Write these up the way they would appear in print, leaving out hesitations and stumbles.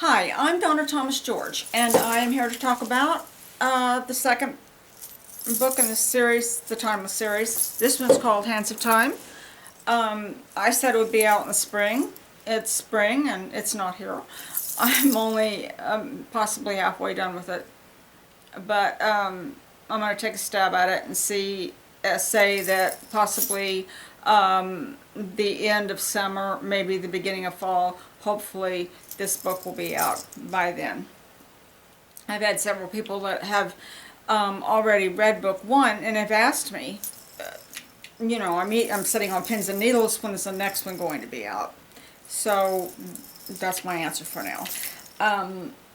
Hi, I'm Donna Thomas George, and I am here to talk about the second book in the series, the Timeless series. This one's called Hands of Time. I said it would be out in the spring. It's spring, and it's not here. I'm only possibly halfway done with it, but I'm going to take a stab at it and say that possibly the end of summer, maybe the beginning of fall. Hopefully this book will be out by then. I've had several people that have already read book one and have asked me, I'm sitting on pins and needles, when is the next one going to be out? So that's my answer for now.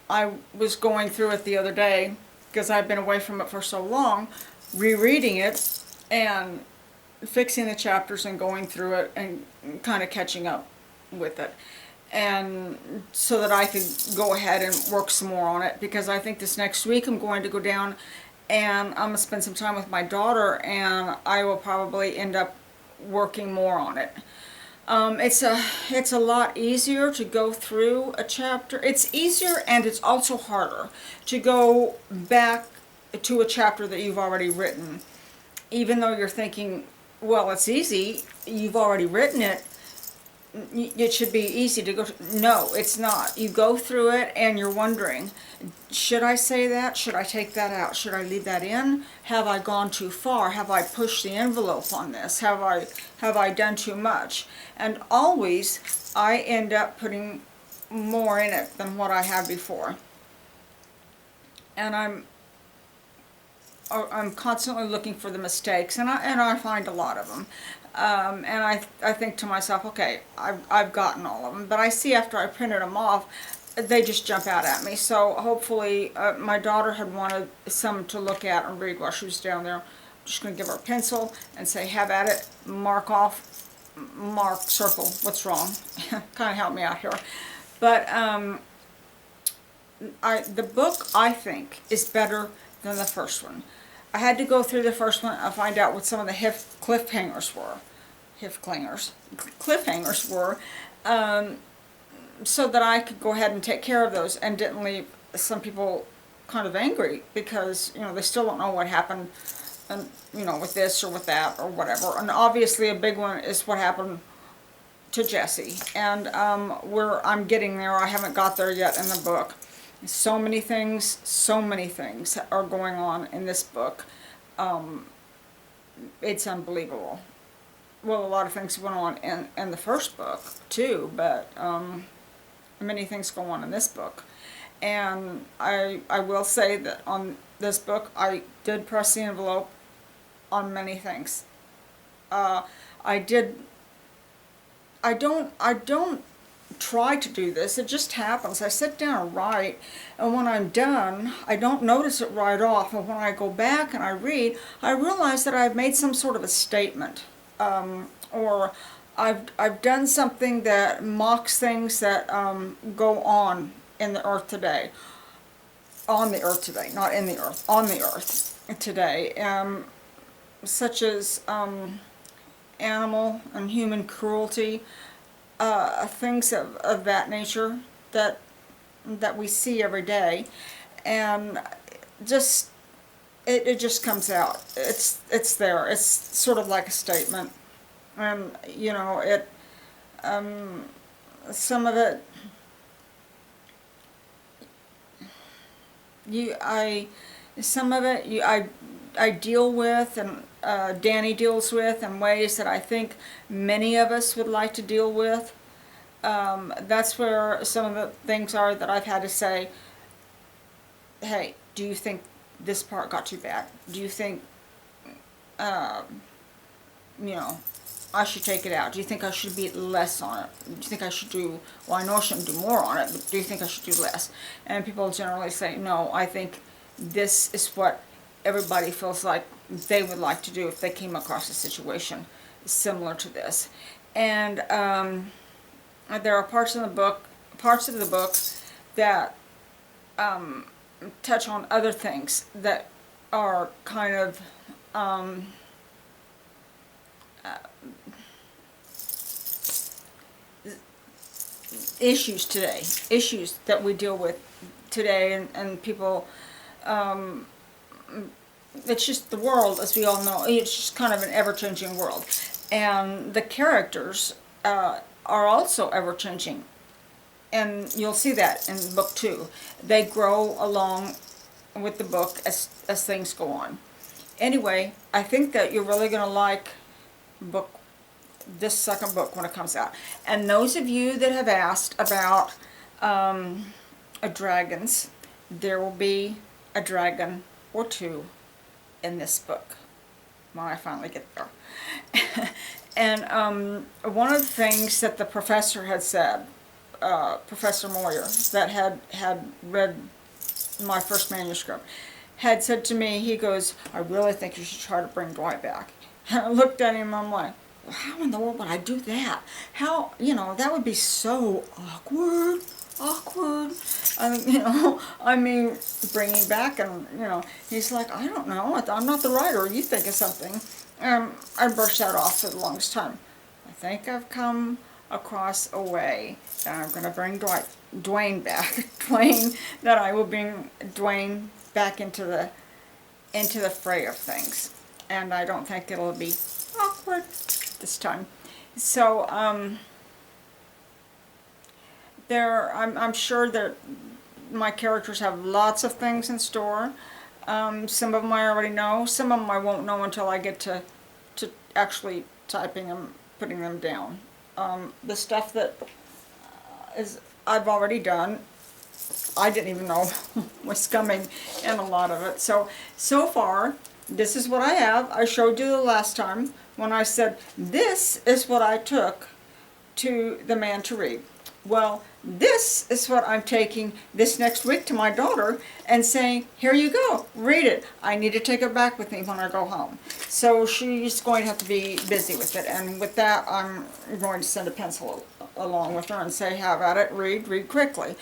I was going through it the other day because I've been away from it for so long, rereading it and fixing the chapters and going through it and kind of catching up with it, and so that I could go ahead and work some more on it, because I think this next week I'm going to go down and I'm going to spend some time with my daughter, and I will probably end up working more on it. It's a lot easier to go through a chapter. It's easier, and it's also harder to go back to a chapter that you've already written. Even though you're thinking, well, it's easy, you've already written it, it should be easy to go through. No, it's not. You go through it and you're wondering, should I say that? Should I take that out? Should I leave that in? Have I gone too far? Have I pushed the envelope on this? Have I done too much? And always I end up putting more in it than what I have before. And I'm constantly looking for the mistakes, and I find a lot of them. And I think to myself, okay, I've gotten all of them, but I see after I printed them off, they just jump out at me. So hopefully, my daughter had wanted some to look at and read while she was down there. I'm just going to give her a pencil and say, have at it, mark off, mark, circle, what's wrong. Kind of help me out here. But the book, I think, is better than the first one. I had to go through the first one and find out what some of the cliffhangers were. Cliffhangers were, so that I could go ahead and take care of those and didn't leave some people kind of angry because, they still don't know what happened, and, with this or with that or whatever. And obviously a big one is what happened to Jesse. And I'm getting there. I haven't got there yet in the book. So many things are going on in this book. It's unbelievable. Well, a lot of things went on in the first book too, but many things go on in this book. And I will say that on this book, I did press the envelope on many things. I don't try to do this, it just happens. I sit down and write, and when I'm done, I don't notice it right off, and when I go back and I read, I realize that I've made some sort of a statement, or I've done something that mocks things that go on in the earth today. On the earth today, not in the earth, on the earth today, such as animal and human cruelty, things of that nature that we see every day, and just it just comes out. It's there. It's sort of like a statement, and some of it I deal with, and Danny deals with in ways that I think many of us would like to deal with. That's where some of the things are that I've had to say, hey, do you think this part got too bad? Do you think, I should take it out? Do you think I should be less on it? Do you think I should do, well, I know I shouldn't do more on it, but do you think I should do less? And people generally say, no, I think this is what everybody feels like they would like to do if they came across a situation similar to this. And there are parts of the book that touch on other things that are kind of issues today, issues that we deal with today, and people, it's just the world, as we all know, it's just kind of an ever-changing world. And the characters are also ever-changing. And you'll see that in book 2. They grow along with the book as things go on. Anyway, I think that you're really going to like this second book when it comes out. And those of you that have asked about dragons, there will be a dragon or two in this book when I finally get there. And one of the things that the professor had said, Professor Moyer, that had read my first manuscript, had said to me, he goes, I really think you should try to bring Dwight back. And I looked at him and I'm like, well, how in the world would I do that? How, that would be so awkward. I mean, bringing back, and, he's like, I don't know, I'm not the writer, you think of something. I brushed that off for the longest time. I think I've come across a way that I'm going to bring Dwayne back. That I will bring Dwayne back into the fray of things. And I don't think it'll be awkward this time. So, I'm sure that my characters have lots of things in store. Some of them I already know. Some of them I won't know until I get to actually typing them, putting them down. The stuff that I've already done, I didn't even know was coming in a lot of it. So far, this is what I have. I showed you the last time when I said, this is what I took to the man to read. Well, this is what I'm taking this next week to my daughter and saying, here you go, read it. I need to take it back with me when I go home. So she's going to have to be busy with it. And with that, I'm going to send a pencil along with her and say, have at it, read quickly.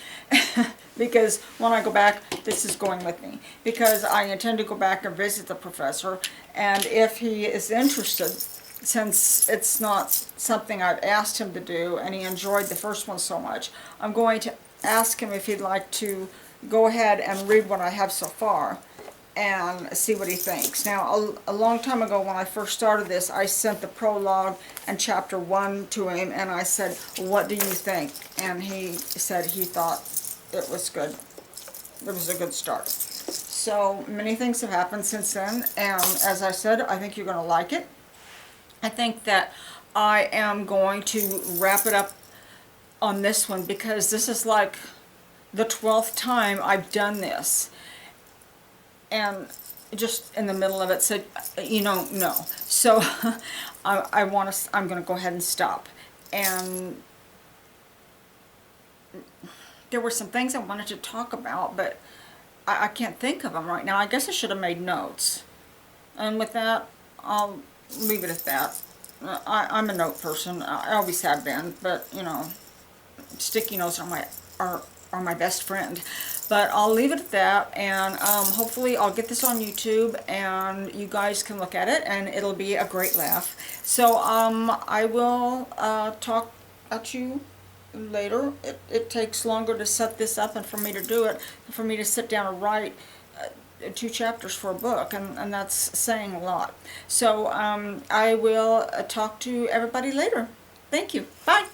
Because when I go back, this is going with me. Because I intend to go back and visit the professor. And if he is interested, since it's not something I've asked him to do, and he enjoyed the first one so much, I'm going to ask him if he'd like to go ahead and read what I have so far and see what he thinks. Now, a long time ago when I first started this, I sent the prologue and chapter 1 to him, and I said, what do you think? And he said he thought it was good. It was a good start. So many things have happened since then, and as I said, I think you're going to like it. I think that I am going to wrap it up on this one because this is like the 12th time I've done this. And just in the middle of it said, no. So I'm going to go ahead and stop. And there were some things I wanted to talk about, but I can't think of them right now. I guess I should have made notes. And with that, I'll leave it at that. I'm a note person. I always have been, but sticky notes are my best friend. But I'll leave it at that, and hopefully I'll get this on YouTube, and you guys can look at it, and it'll be a great laugh. So I will talk at you later. It takes longer to set this up and for me to do it, for me to sit down and write 2 chapters for a book, and that's saying a lot. So I will talk to everybody later. Thank you. Bye.